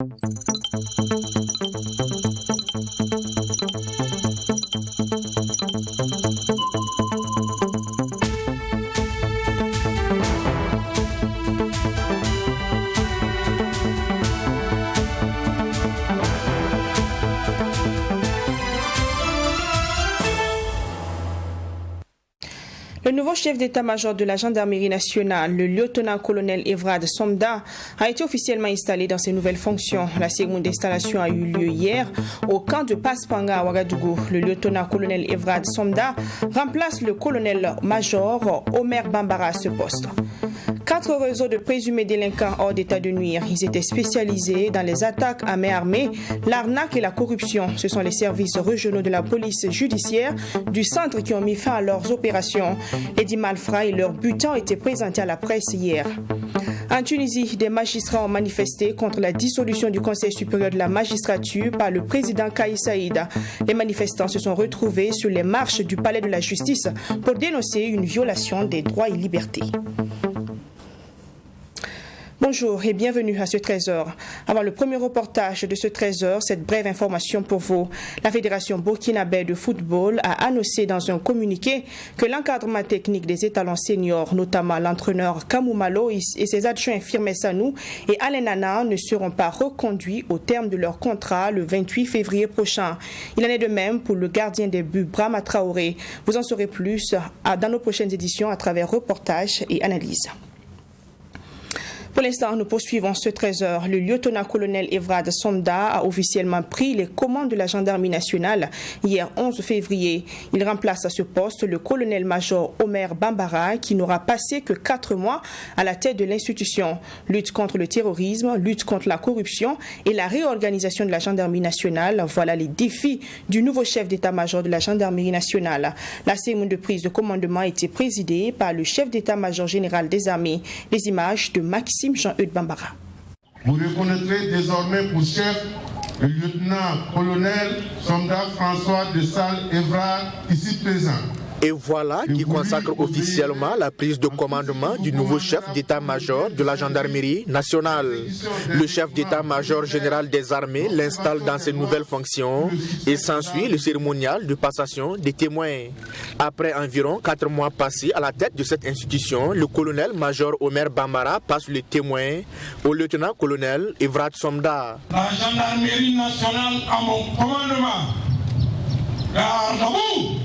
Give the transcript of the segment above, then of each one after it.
Le nouveau chef d'état-major de la gendarmerie nationale, le lieutenant-colonel Evrad Somda, a été officiellement installé dans ses nouvelles fonctions. La cérémonie d'installation a eu lieu hier au camp de Paspanga à Ouagadougou. Le lieutenant-colonel Evrad Somda remplace le colonel-major Omer Bambara à ce poste. 4 réseaux de présumés délinquants hors d'état de nuire. Ils étaient spécialisés dans les attaques à main armée, l'arnaque et la corruption. Ce sont les services régionaux de la police judiciaire du centre qui ont mis fin à leurs opérations. Les 10 malfrats et leurs butins ont été présentés à la presse hier. En Tunisie, des magistrats ont manifesté contre la dissolution du Conseil supérieur de la magistrature par le président Kais Saïd. Les manifestants se sont retrouvés sur les marches du palais de la justice pour dénoncer une violation des droits et libertés. Bonjour et bienvenue à ce 13h. Avant le premier reportage de ce 13h, cette brève information pour vous. La Fédération burkinabé de football a annoncé dans un communiqué que l'encadrement technique des étalons seniors, notamment l'entraîneur Kamou Malo et ses adjoints Firme Sanou et Alain Nana, ne seront pas reconduits au terme de leur contrat le 28 février prochain. Il en est de même pour le gardien des buts Brahma Traoré. Vous en saurez plus dans nos prochaines éditions à travers reportages et analyses. Pour l'instant, nous poursuivons ce 13h. Le lieutenant-colonel Evrad Somda a officiellement pris les commandes de la gendarmerie nationale hier 11 février. Il remplace à ce poste le colonel-major Omer Bambara qui n'aura passé que 4 mois à la tête de l'institution. Lutte contre le terrorisme, lutte contre la corruption et la réorganisation de la gendarmerie nationale. Voilà les défis du nouveau chef d'état-major de la gendarmerie nationale. La cérémonie de prise de commandement a été présidée par le chef d'état-major général des armées. Les images de Maxime Jean-Eudes Bambara. Vous reconnaîtrez désormais pour chef le lieutenant-colonel Somda François de Sales Evrard, ici présent. Et voilà qui consacre officiellement la prise de commandement du nouveau chef d'état-major de la gendarmerie nationale. Le chef d'état-major général des armées l'installe dans ses nouvelles fonctions et s'ensuit le cérémonial de passation des témoins. Après environ 4 mois passés à la tête de cette institution, le colonel-major Omer Bambara passe le témoin au lieutenant-colonel Evrad Somda. La gendarmerie nationale à mon commandement. Garde à vous!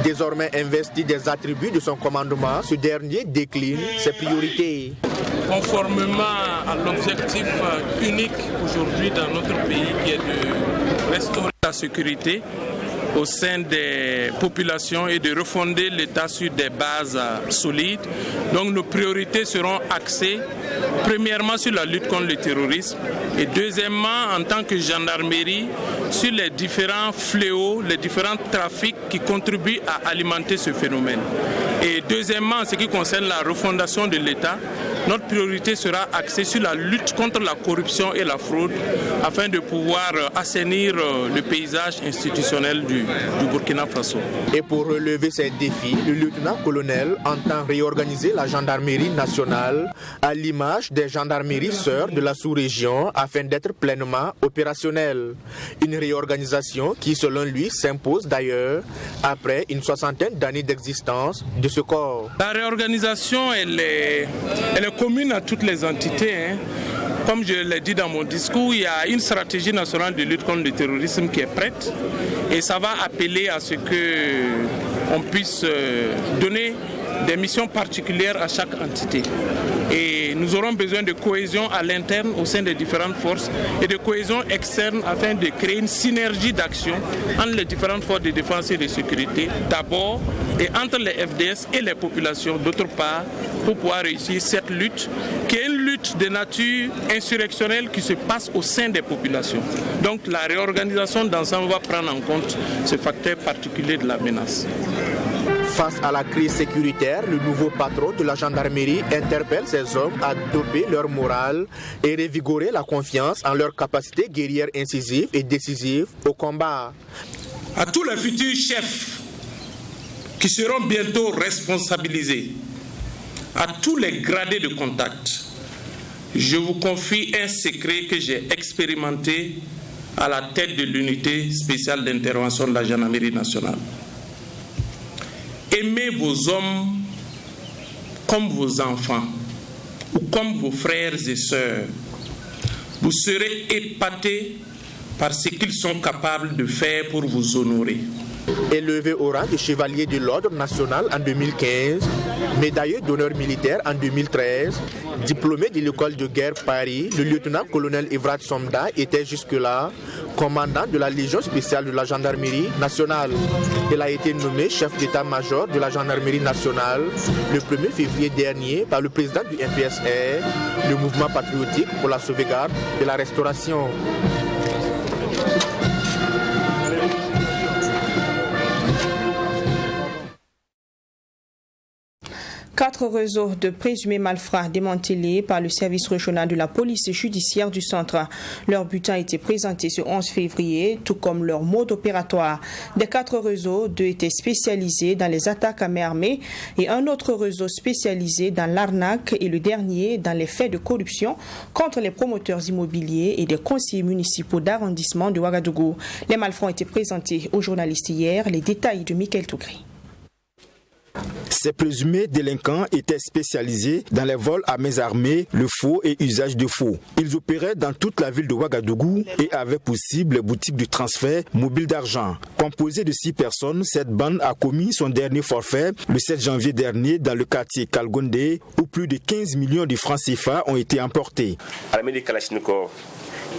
Désormais investi des attributs de son commandement, ce dernier décline ses priorités. Conformément à l'objectif unique aujourd'hui dans notre pays qui est de restaurer la sécurité au sein des populations et de refonder l'État sur des bases solides. Donc nos priorités seront axées premièrement sur la lutte contre le terrorisme et deuxièmement en tant que gendarmerie sur les différents fléaux, les différents trafics qui contribuent à alimenter ce phénomène. Et deuxièmement, en ce qui concerne la refondation de l'État, notre priorité sera axée sur la lutte contre la corruption et la fraude afin de pouvoir assainir le paysage institutionnel du Burkina Faso. Et pour relever ces défis, le lieutenant-colonel entend réorganiser la gendarmerie nationale à l'image des gendarmeries sœurs de la sous-région afin d'être pleinement opérationnelle. Une réorganisation qui, selon lui, s'impose d'ailleurs après une 60aine d'années d'existence de ce corps. La réorganisation, elle est commune à toutes les entités. Comme je l'ai dit dans mon discours, il y a une stratégie nationale de lutte contre le terrorisme qui est prête et ça va appeler à ce qu'on puisse donner des missions particulières à chaque entité. Et nous aurons besoin de cohésion à l'interne au sein des différentes forces et de cohésion externe afin de créer une synergie d'action entre les différentes forces de défense et de sécurité d'abord et entre les FDS et les populations d'autre part pour pouvoir réussir cette lutte qui est une lutte de nature insurrectionnelle qui se passe au sein des populations. Donc la réorganisation d'ensemble va prendre en compte ce facteur particulier de la menace. Face à la crise sécuritaire, le nouveau patron de la gendarmerie interpelle ses hommes à doper leur morale et revigorer la confiance en leur capacité guerrière incisive et décisive au combat. À tous les futurs chefs qui seront bientôt responsabilisés, à tous les gradés de contact, je vous confie un secret que j'ai expérimenté à la tête de l'unité spéciale d'intervention de la gendarmerie nationale. Aimez vos hommes comme vos enfants ou comme vos frères et sœurs. Vous serez épatés par ce qu'ils sont capables de faire pour vous honorer. Élevé au rang de chevalier de l'Ordre national en 2015, médaillé d'honneur militaire en 2013, diplômé de l'école de guerre Paris, le lieutenant-colonel Evrat Somda était jusque-là commandant de la Légion spéciale de la gendarmerie nationale. Il a été nommé chef d'état-major de la gendarmerie nationale le 1er février dernier par le président du MPSR, le mouvement patriotique pour la sauvegarde de la restauration. Quatre réseaux de présumés malfrats démantelés par le service régional de la police judiciaire du centre. Leur butin a été présenté ce 11 février, tout comme leur mode opératoire. Des quatre réseaux, 2 étaient spécialisés dans les attaques à main armée et un autre réseau spécialisé dans l'arnaque et le dernier dans les faits de corruption contre les promoteurs immobiliers et des conseillers municipaux d'arrondissement de Ouagadougou. Les malfrats ont été présentés aux journalistes hier. Les détails de Michael Tougri. Ces présumés délinquants étaient spécialisés dans les vols à main armée, le faux et usage de faux. Ils opéraient dans toute la ville de Ouagadougou et avaient pour cible les boutiques de transfert mobile d'argent. Composée de 6 personnes, cette bande a commis son dernier forfait le 7 janvier dernier dans le quartier Kalgonde où plus de 15 millions de francs CFA ont été emportés. Armés de Kalachnikov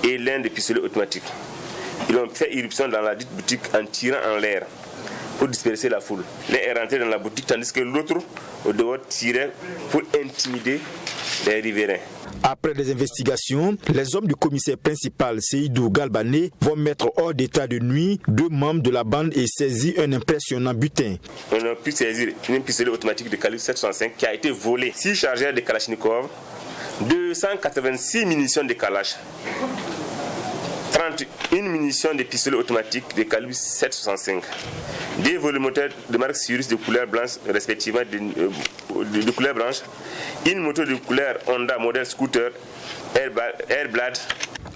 et l'un des pistolets automatiques. Ils ont fait irruption dans la dite boutique en tirant en l'air pour disperser la foule. L'un est rentré dans la boutique tandis que l'autre au dehors tirait pour intimider les riverains. Après des investigations, les hommes du commissaire principal Seydou Galbané vont mettre hors d'état de nuit 2 membres de la bande et saisir un impressionnant butin. On a pu saisir une pistolet automatique de calibre 765 qui a été volée, 6 chargeurs de Kalachnikov, 286 munitions de Kalash, 31 munitions de pistolets automatiques de calibre 765, des volumoteurs de marque Cirrus de couleur blanche respectivement de couleur blanche, une moto de couleur Honda modèle scooter Airblade.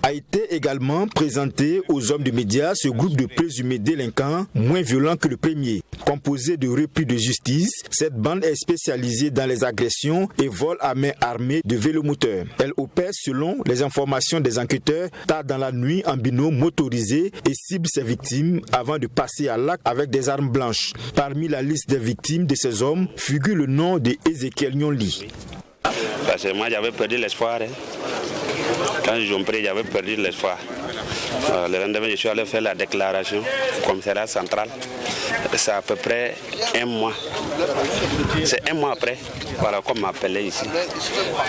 A été également présenté aux hommes de médias ce groupe de présumés délinquants moins violents que le premier. Composé de repris de justice, cette bande est spécialisée dans les agressions et vols à main armée de vélomoteurs. Elle opère selon les informations des enquêteurs tard dans la nuit en binôme motorisé et cible ses victimes avant de passer à l'acte avec des armes blanches. Parmi la liste des victimes de ces hommes figure le nom de Ezekiel Nyonli. Parce que moi j'avais perdu l'espoir. Quand j'ai pris, j'avais perdu l'espoir. Le lendemain, je suis allé faire la déclaration au commissariat central. C'est à peu près 1 mois. C'est 1 mois après, voilà, qu'on m'a appelé ici.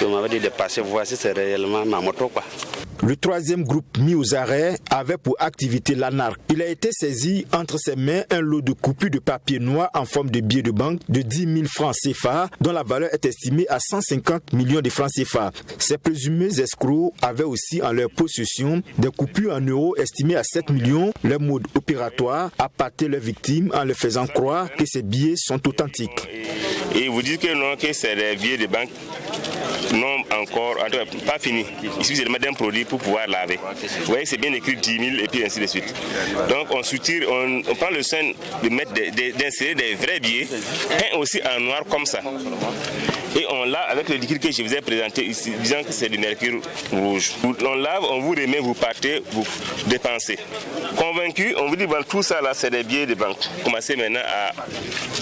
On m'avait dit de passer voir si c'est réellement ma moto, quoi. Le 3e groupe mis aux arrêts avait pour activité l'anarque. Il a été saisi entre ses mains un lot de coupures de papier noir en forme de billets de banque de 10 000 francs CFA dont la valeur est estimée à 150 millions de francs CFA. Ces présumés escrocs avaient aussi en leur possession des coupures en euros estimées à 7 millions. Leur mode opératoire a pâté leurs victimes en leur faisant croire que ces billets sont authentiques. Et vous dites que non, que c'est des billets de banque. Non, encore, en tout cas, pas fini. Il suffit de mettre un produit pour pouvoir laver. Vous voyez, c'est bien écrit 10 000 et puis ainsi de suite. Donc, on soutire, on prend le soin de mettre d'insérer des vrais billets, peints aussi en noir comme ça. Et on lave avec le liquide que je vous ai présenté ici, disant que c'est du mercure rouge. On lave, on vous remet, vous partez, vous dépensez. Convaincu, on vous dit, bon, tout ça là, c'est des billets de banque. Commencez maintenant à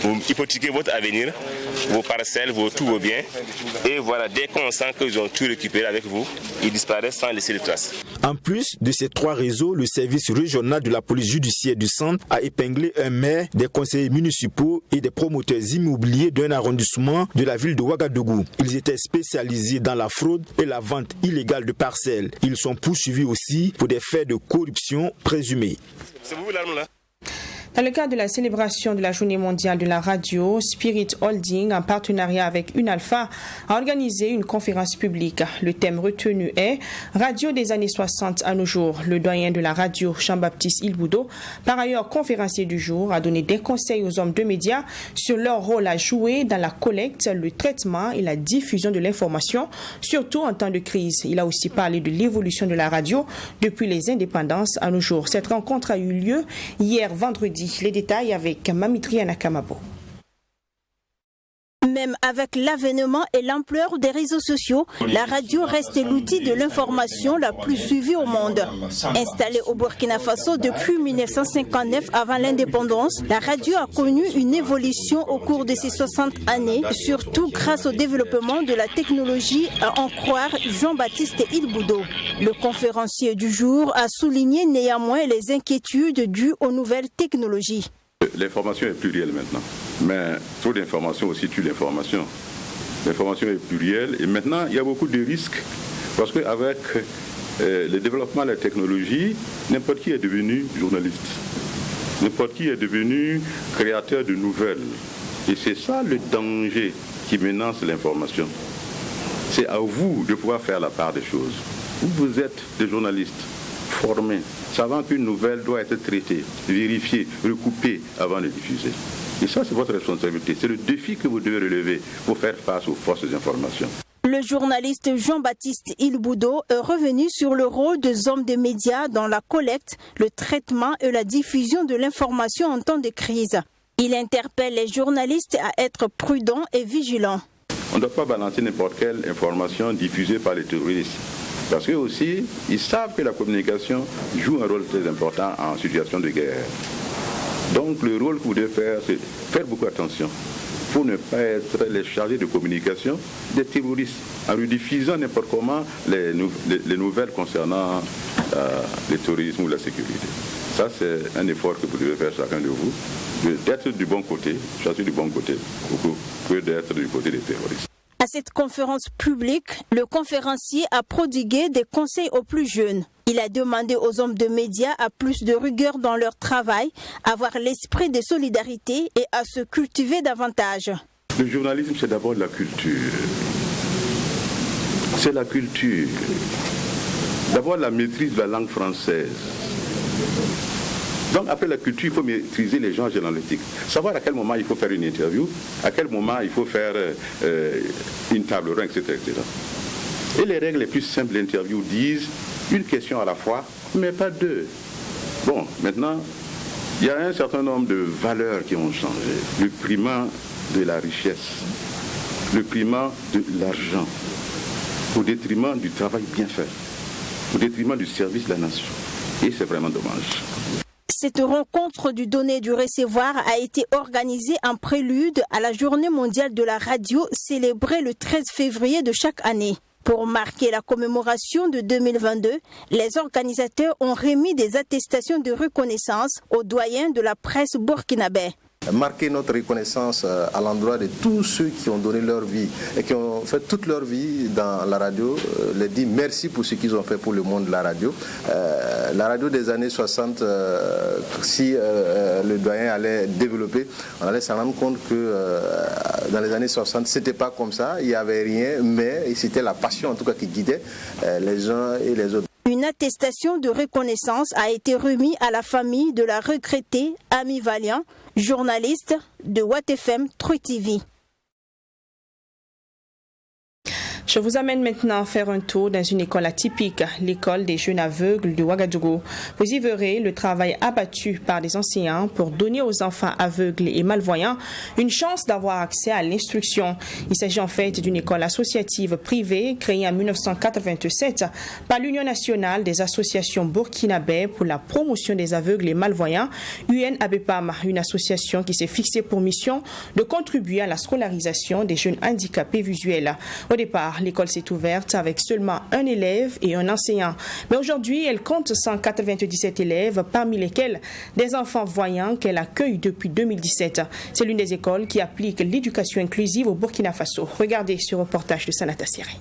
vous hypothéquer votre avenir, vos parcelles, tous vos biens. Et voilà, dès qu'on sent qu'ils ont tout récupéré avec vous, ils disparaissent sans laisser de traces. En plus de ces 3 réseaux, le service régional de la police judiciaire du centre a épinglé un maire, des conseillers municipaux et des promoteurs immobiliers d'un arrondissement de la ville de Ouagadougou. Ils étaient spécialisés dans la fraude et la vente illégale de parcelles. Ils sont poursuivis aussi pour des faits de corruption présumés. C'est vous l'arme là? Dans le cadre de la célébration de la Journée mondiale de la radio, Spirit Holding, en partenariat avec UNALPHA, a organisé une conférence publique. Le thème retenu est « Radio des années 60 à nos jours ». Le doyen de la radio, Jean-Baptiste Ilboudo, par ailleurs conférencier du jour, a donné des conseils aux hommes de médias sur leur rôle à jouer dans la collecte, le traitement et la diffusion de l'information, surtout en temps de crise. Il a aussi parlé de l'évolution de la radio depuis les indépendances à nos jours. Cette rencontre a eu lieu hier vendredi. Les détails avec Mamitri Anakamabo. Même avec l'avènement et l'ampleur des réseaux sociaux, la radio reste l'outil de l'information la plus suivie au monde. Installée au Burkina Faso depuis 1959 avant l'indépendance, la radio a connu une évolution au cours de ces 60 années, surtout grâce au développement de la technologie, à en croire Jean-Baptiste Ilboudo. Le conférencier du jour a souligné néanmoins les inquiétudes dues aux nouvelles technologies. L'information est plurielle maintenant, mais trop d'informations aussi tue l'information. L'information est plurielle et maintenant il y a beaucoup de risques parce qu'avec le développement de la technologie, n'importe qui est devenu journaliste, n'importe qui est devenu créateur de nouvelles. Et c'est ça le danger qui menace l'information. C'est à vous de pouvoir faire la part des choses. Vous êtes des journalistes formés, savant qu'une nouvelle doit être traitée, vérifiée, recoupée avant de diffuser. Et ça, c'est votre responsabilité. C'est le défi que vous devez relever pour faire face aux forces d'information. Le journaliste Jean-Baptiste Ilboudo est revenu sur le rôle des hommes des médias dans la collecte, le traitement et la diffusion de l'information en temps de crise. Il interpelle les journalistes à être prudents et vigilants. On ne doit pas balancer n'importe quelle information diffusée par les terroristes. Parce qu'eux aussi, ils savent que la communication joue un rôle très important en situation de guerre. Donc le rôle que vous devez faire, c'est faire beaucoup attention pour ne pas être les chargés de communication des terroristes, en rediffusant n'importe comment les nouvelles concernant le terrorisme ou la sécurité. Ça, c'est un effort que vous devez faire chacun de vous, d'être du bon côté, choisir du bon côté, que d'être du côté des terroristes. À cette conférence publique, le conférencier a prodigué des conseils aux plus jeunes. Il a demandé aux hommes de médias à plus de rigueur dans leur travail, à avoir l'esprit de solidarité et à se cultiver davantage. Le journalisme, c'est d'abord la culture. C'est la culture. D'abord la maîtrise de la langue française. Donc après la culture, il faut maîtriser les genres généalogiques. Savoir à quel moment il faut faire une interview, à quel moment il faut faire une table ronde, etc., etc. Et les règles les plus simples d'interview disent une question à la fois, mais pas deux. Bon, maintenant, il y a un certain nombre de valeurs qui ont changé. Le primat de la richesse, le primat de l'argent, au détriment du travail bien fait, au détriment du service de la nation. Et c'est vraiment dommage. Cette rencontre du donner et du recevoir a été organisée en prélude à la Journée mondiale de la radio célébrée le 13 février de chaque année. Pour marquer la commémoration de 2022, les organisateurs ont remis des attestations de reconnaissance aux doyens de la presse burkinabé. Marquer notre reconnaissance à l'endroit de tous ceux qui ont donné leur vie et qui ont fait toute leur vie dans la radio, les dire merci pour ce qu'ils ont fait pour le monde de la radio. La radio des années 60, si le doyen allait développer, on allait s'en rendre compte que dans les années 60, c'était pas comme ça, il n'y avait rien, mais c'était la passion en tout cas qui guidait les uns et les autres. Une attestation de reconnaissance a été remise à la famille de la regrettée Ami Valiant, journaliste de WattFM True TV. Je vous amène maintenant faire un tour dans une école atypique, l'école des jeunes aveugles de Ouagadougou. Vous y verrez le travail abattu par des enseignants pour donner aux enfants aveugles et malvoyants une chance d'avoir accès à l'instruction. Il s'agit en fait d'une école associative privée créée en 1987 par l'Union nationale des associations burkinabè pour la promotion des aveugles et malvoyants, UNABEPAM, une association qui s'est fixée pour mission de contribuer à la scolarisation des jeunes handicapés visuels. Au départ, l'école s'est ouverte avec seulement un élève et un enseignant. Mais aujourd'hui, elle compte 197 élèves, parmi lesquels des enfants voyants qu'elle accueille depuis 2017. C'est l'une des écoles qui applique l'éducation inclusive au Burkina Faso. Regardez ce reportage de Sanata Siré.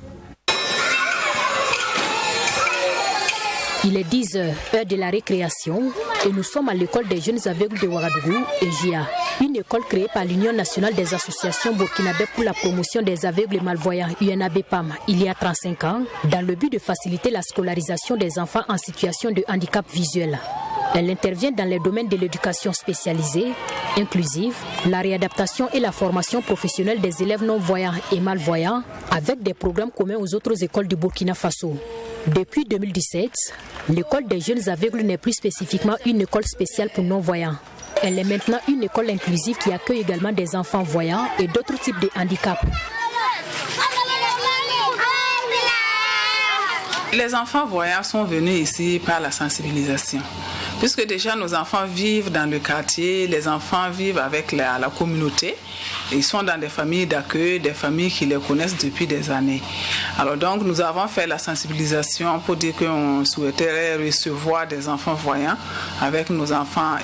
Il est 10h, heure de la récréation, et nous sommes à l'école des jeunes aveugles de Ouagadougou, EJA, une école créée par l'Union nationale des associations burkinabè pour la promotion des aveugles et malvoyants, UNABEPAM, il y a 35 ans, dans le but de faciliter la scolarisation des enfants en situation de handicap visuel. Elle intervient dans les domaines de l'éducation spécialisée, inclusive, la réadaptation et la formation professionnelle des élèves non-voyants et malvoyants, avec des programmes communs aux autres écoles du Burkina Faso. Depuis 2017, l'école des jeunes aveugles n'est plus spécifiquement une école spéciale pour non-voyants. Elle est maintenant une école inclusive qui accueille également des enfants voyants et d'autres types de handicaps. Les enfants voyants sont venus ici par la sensibilisation. Puisque déjà nos enfants vivent dans le quartier, les enfants vivent avec la communauté. Ils sont dans des familles d'accueil, des familles qui les connaissent depuis des années. Alors donc nous avons fait la sensibilisation pour dire qu'on souhaiterait recevoir des enfants voyants avec nos enfants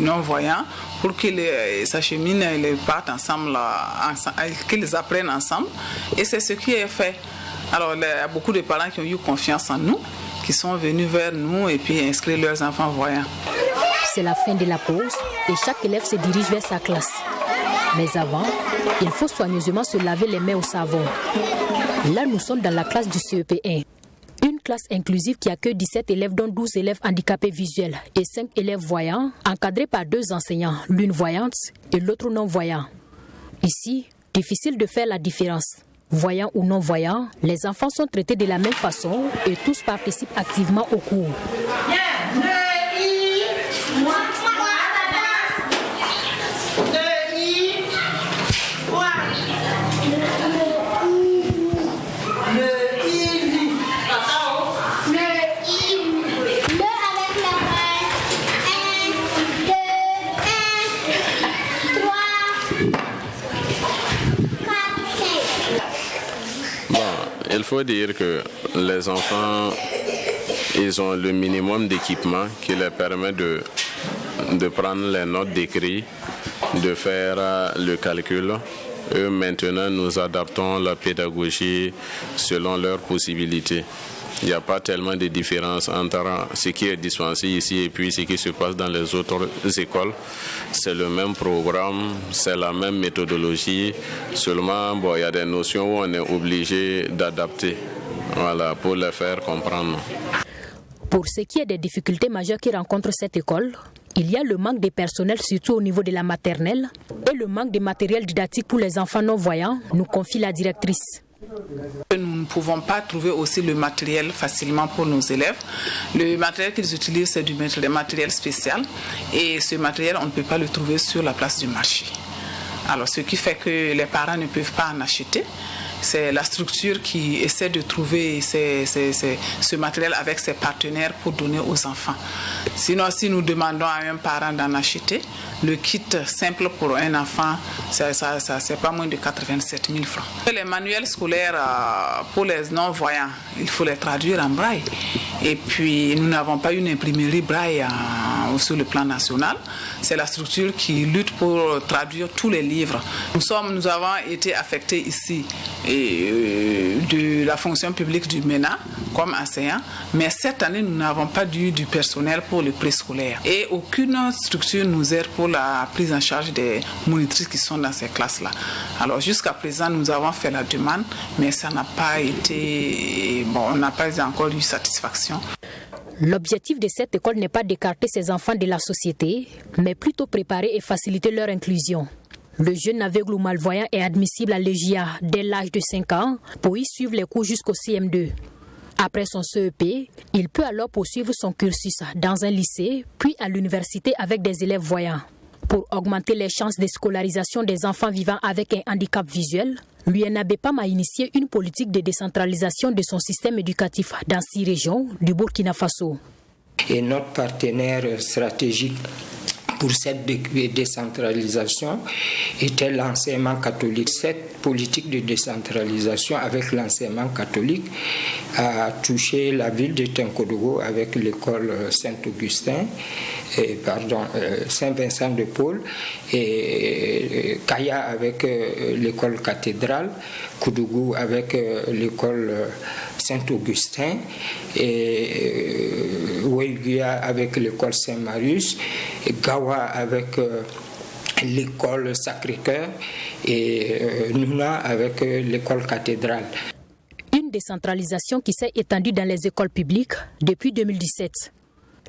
non-voyants pour qu'ils s'acheminent et partent ensemble, qu'ils apprennent ensemble. Et c'est ce qui est fait. Alors il y a beaucoup de parents qui ont eu confiance en nous, qui sont venus vers nous et puis inscrire leurs enfants voyants. C'est la fin de la pause et chaque élève se dirige vers sa classe. Mais avant, il faut soigneusement se laver les mains au savon. Là, nous sommes dans la classe du CEP1. Une classe inclusive qui accueille 17 élèves, dont 12 élèves handicapés visuels et 5 élèves voyants, encadrés par 2 enseignants, l'une voyante et l'autre non-voyant. Ici, difficile de faire la différence. Voyants ou non-voyants, les enfants sont traités de la même façon et tous participent activement au cours. Il faut dire que les enfants, ils ont le minimum d'équipement qui leur permet de prendre les notes d'écrit, de faire le calcul. Eux, maintenant, nous adaptons la pédagogie selon leurs possibilités. Il n'y a pas tellement de différence entre ce qui est dispensé ici et puis ce qui se passe dans les autres écoles. C'est le même programme, c'est la même méthodologie. Seulement, il y a des notions où on est obligé d'adapter, pour les faire comprendre. Pour ce qui est des difficultés majeures qui rencontre cette école, il y a le manque de personnel, surtout au niveau de la maternelle, et le manque de matériel didactique pour les enfants non-voyants, nous confie la directrice. Nous ne pouvons pas trouver aussi le matériel facilement pour nos élèves. Le matériel qu'ils utilisent, c'est du matériel spécial. Et ce matériel, on ne peut pas le trouver sur la place du marché. Alors, ce qui fait que les parents ne peuvent pas en acheter. C'est la structure qui essaie de trouver ce matériel avec ses partenaires pour donner aux enfants. Sinon, si nous demandons à un parent d'en acheter, le kit simple pour un enfant, c'est pas moins de 87 000 francs. Les manuels scolaires pour les non-voyants, il faut les traduire en braille. Et puis, nous n'avons pas une imprimerie braille sur le plan national. C'est la structure qui lutte pour traduire tous les livres. Nous avons été affectés ici de la fonction publique du MENA comme enseignant, mais cette année, nous n'avons pas du personnel pour le préscolaire. Et aucune structure nous aide pour la prise en charge des monitrices qui sont dans ces classes-là. Alors, jusqu'à présent, nous avons fait la demande, mais ça n'a pas été... on n'a pas encore eu satisfaction. L'objectif de cette école n'est pas d'écarter ces enfants de la société, mais plutôt préparer et faciliter leur inclusion. Le jeune aveugle ou malvoyant est admissible à l'EJA dès l'âge de 5 ans pour y suivre les cours jusqu'au CM2. Après son CEP, il peut alors poursuivre son cursus dans un lycée, puis à l'université avec des élèves voyants. Pour augmenter les chances de scolarisation des enfants vivant avec un handicap visuel, l'UNABEPAM a initié une politique de décentralisation de son système éducatif dans 6 régions du Burkina Faso. Et notre partenaire stratégique pour cette décentralisation était l'enseignement catholique. Cette politique de décentralisation avec l'enseignement catholique a touché la ville de Tinkodougou avec l'école Saint-Augustin, Saint-Vincent-de-Paul, et Kaya avec l'école cathédrale, Koudougou avec l'école Saint-Augustin, Ouéguia avec l'école Saint-Marius, Gawa avec l'école Sacré-Cœur et Nouna avec l'école cathédrale. Une décentralisation qui s'est étendue dans les écoles publiques depuis 2017.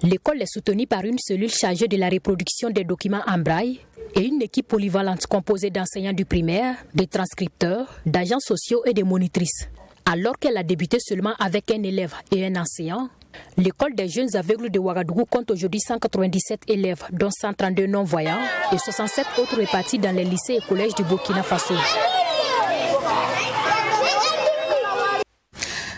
L'école est soutenue par une cellule chargée de la reproduction des documents en braille et une équipe polyvalente composée d'enseignants du primaire, de transcripteurs, d'agents sociaux et de monitrices. Alors qu'elle a débuté seulement avec un élève et un enseignant, l'école des jeunes aveugles de Ouagadougou compte aujourd'hui 197 élèves, dont 132 non-voyants et 67 autres répartis dans les lycées et collèges du Burkina Faso.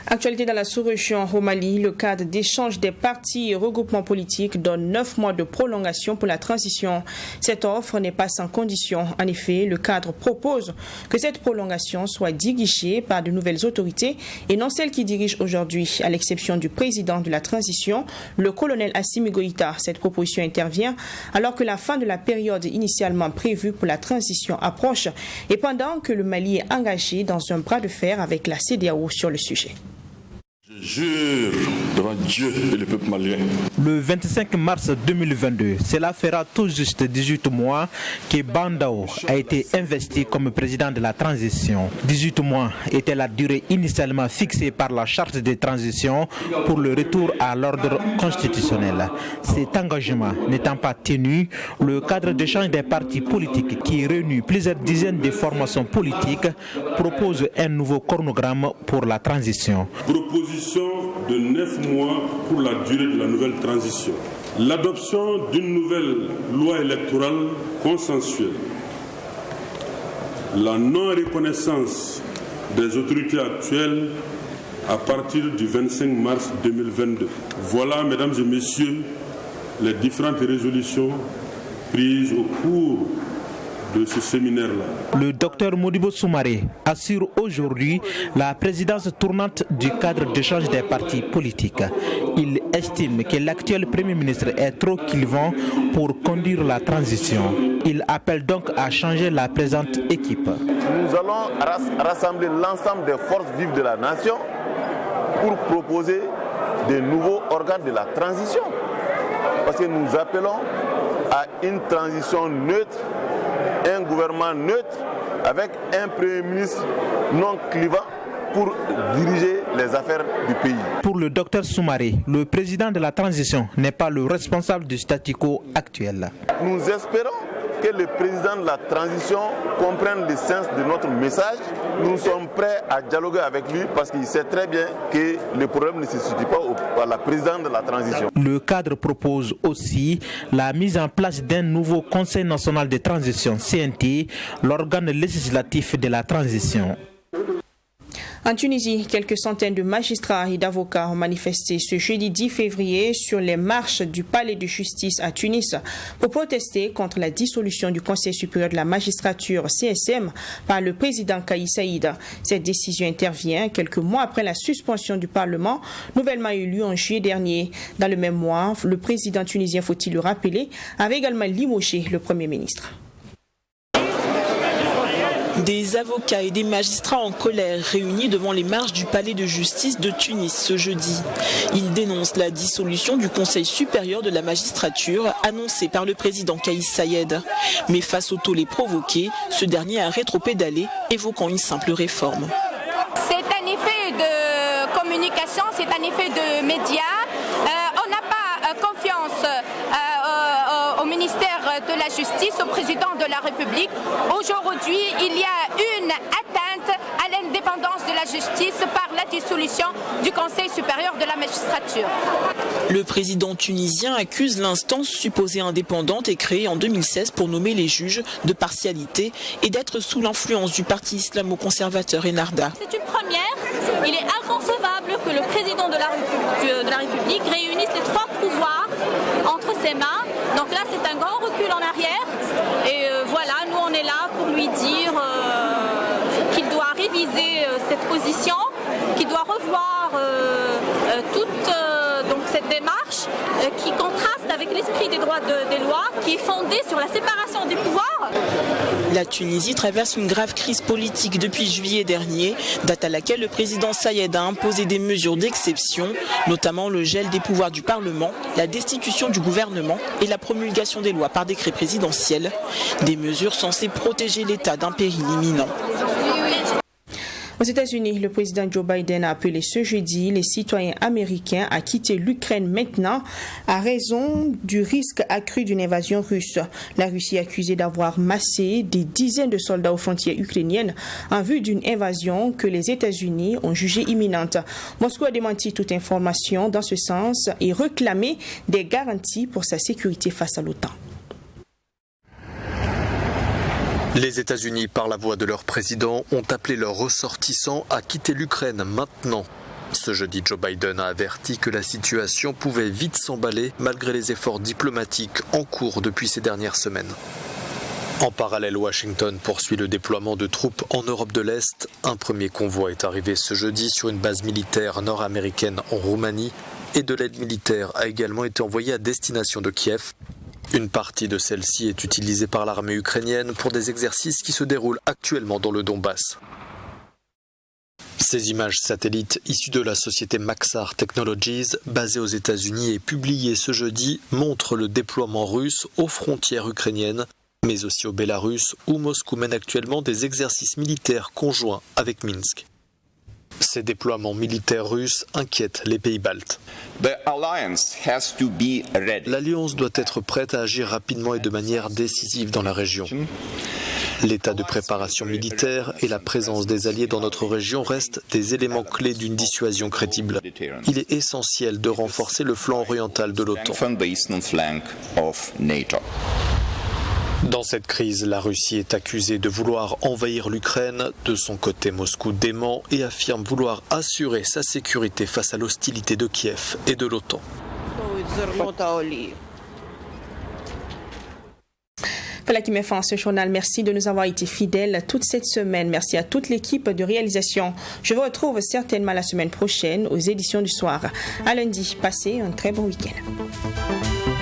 Actualité dans la sous-région au Mali, le cadre d'échange des partis et regroupements politiques donne 9 mois de prolongation pour la transition. Cette offre n'est pas sans condition. En effet, le cadre propose que cette prolongation soit dirigée par de nouvelles autorités et non celles qui dirigent aujourd'hui, à l'exception du président de la transition, le colonel Assimi Goïta. Cette proposition intervient alors que la fin de la période initialement prévue pour la transition approche et pendant que le Mali est engagé dans un bras de fer avec la CEDEAO sur le sujet. Je jure devant Dieu et le peuple malien. Le 25 mars 2022, cela fera tout juste 18 mois que Bandao a été investi comme président de la transition. 18 mois était la durée initialement fixée par la charte de transition pour le retour à l'ordre constitutionnel. Cet engagement n'étant pas tenu, le cadre d'échange des partis politiques qui réunit plusieurs dizaines de formations politiques propose un nouveau chronogramme pour la transition. De 9 mois pour la durée de la nouvelle transition. L'adoption d'une nouvelle loi électorale consensuelle. La non-reconnaissance des autorités actuelles à partir du 25 mars 2022. Voilà, mesdames et messieurs, les différentes résolutions prises au cours de ce séminaire-là. Le docteur Modibo Soumaré assure aujourd'hui la présidence tournante du cadre d'échange des partis politiques. Il estime que l'actuel Premier ministre est trop clivant pour conduire la transition. Il appelle donc à changer la présente équipe. Nous allons rassembler l'ensemble des forces vives de la nation pour proposer de nouveaux organes de la transition. Parce que nous appelons à une transition neutre, un gouvernement neutre avec un Premier ministre non clivant pour diriger les affaires du pays. Pour le docteur Soumaré, le président de la transition n'est pas le responsable du statu quo actuel. Nous espérons que le président de la transition comprenne le sens de notre message. Nous sommes prêts à dialoguer avec lui parce qu'il sait très bien que le problème ne se situe pas à la présidente de la transition. Le cadre propose aussi la mise en place d'un nouveau Conseil national de transition, CNT, l'organe législatif de la transition. En Tunisie, quelques centaines de magistrats et d'avocats ont manifesté ce jeudi 10 février sur les marches du palais de justice à Tunis pour protester contre la dissolution du Conseil supérieur de la magistrature CSM par le président Kais Saïed. Cette décision intervient quelques mois après la suspension du Parlement, nouvellement élu en juillet dernier. Dans le même mois, le président tunisien, faut-il le rappeler, avait également limogé le Premier ministre. Des avocats et des magistrats en colère réunis devant les marches du palais de justice de Tunis ce jeudi. Ils dénoncent la dissolution du Conseil supérieur de la magistrature annoncée par le président Kais Saïed. Mais face au tollé provoqué, ce dernier a rétropédalé, évoquant une simple réforme. C'est un effet de communication, c'est un effet de médias. On n'a pas confiance au ministère de la Justice, au président de la République. Aujourd'hui, il y a une atteinte à l'indépendance de la justice par la dissolution du Conseil supérieur de la magistrature. Le président tunisien accuse l'instance supposée indépendante et créée en 2016 pour nommer les juges de partialité et d'être sous l'influence du parti islamo-conservateur Ennahda. C'est une première. Il est inconcevable que le président de la République réunisse les trois pouvoirs entre ses mains. Donc là, c'est un grand recul en arrière. Et voilà, nous on est là pour lui dire qu'il doit réviser cette position, qu'il doit revoir toute cette démarche qui contraste avec l'esprit des droits des lois, qui est fondée sur la séparation des pouvoirs. La Tunisie traverse une grave crise politique depuis juillet dernier, date à laquelle le président Sayed a imposé des mesures d'exception, notamment le gel des pouvoirs du Parlement, la destitution du gouvernement et la promulgation des lois par décret présidentiel, des mesures censées protéger l'État d'un péril imminent. Aux États-Unis, le président Joe Biden a appelé ce jeudi les citoyens américains à quitter l'Ukraine maintenant à raison du risque accru d'une invasion russe. La Russie est accusée d'avoir massé des dizaines de soldats aux frontières ukrainiennes en vue d'une invasion que les États-Unis ont jugée imminente. Moscou a démenti toute information dans ce sens et réclamé des garanties pour sa sécurité face à l'OTAN. Les États-Unis, par la voix de leur président, ont appelé leurs ressortissants à quitter l'Ukraine maintenant. Ce jeudi, Joe Biden a averti que la situation pouvait vite s'emballer malgré les efforts diplomatiques en cours depuis ces dernières semaines. En parallèle, Washington poursuit le déploiement de troupes en Europe de l'Est. Un premier convoi est arrivé ce jeudi sur une base militaire nord-américaine en Roumanie et de l'aide militaire a également été envoyée à destination de Kiev. Une partie de celle-ci est utilisée par l'armée ukrainienne pour des exercices qui se déroulent actuellement dans le Donbass. Ces images satellites issues de la société Maxar Technologies, basée aux États-Unis et publiées ce jeudi, montrent le déploiement russe aux frontières ukrainiennes, mais aussi au Bélarus, où Moscou mène actuellement des exercices militaires conjoints avec Minsk. Ces déploiements militaires russes inquiètent les pays baltes. L'alliance doit être prête à agir rapidement et de manière décisive dans la région. L'état de préparation militaire et la présence des alliés dans notre région restent des éléments clés d'une dissuasion crédible. Il est essentiel de renforcer le flanc oriental de l'OTAN. Dans cette crise, la Russie est accusée de vouloir envahir l'Ukraine. De son côté, Moscou dément et affirme vouloir assurer sa sécurité face à l'hostilité de Kiev et de l'OTAN. Voilà qui met fin à ce journal. Merci de nous avoir été fidèles toute cette semaine. Merci à toute l'équipe de réalisation. Je vous retrouve certainement la semaine prochaine aux éditions du soir. À lundi, passez un très bon week-end.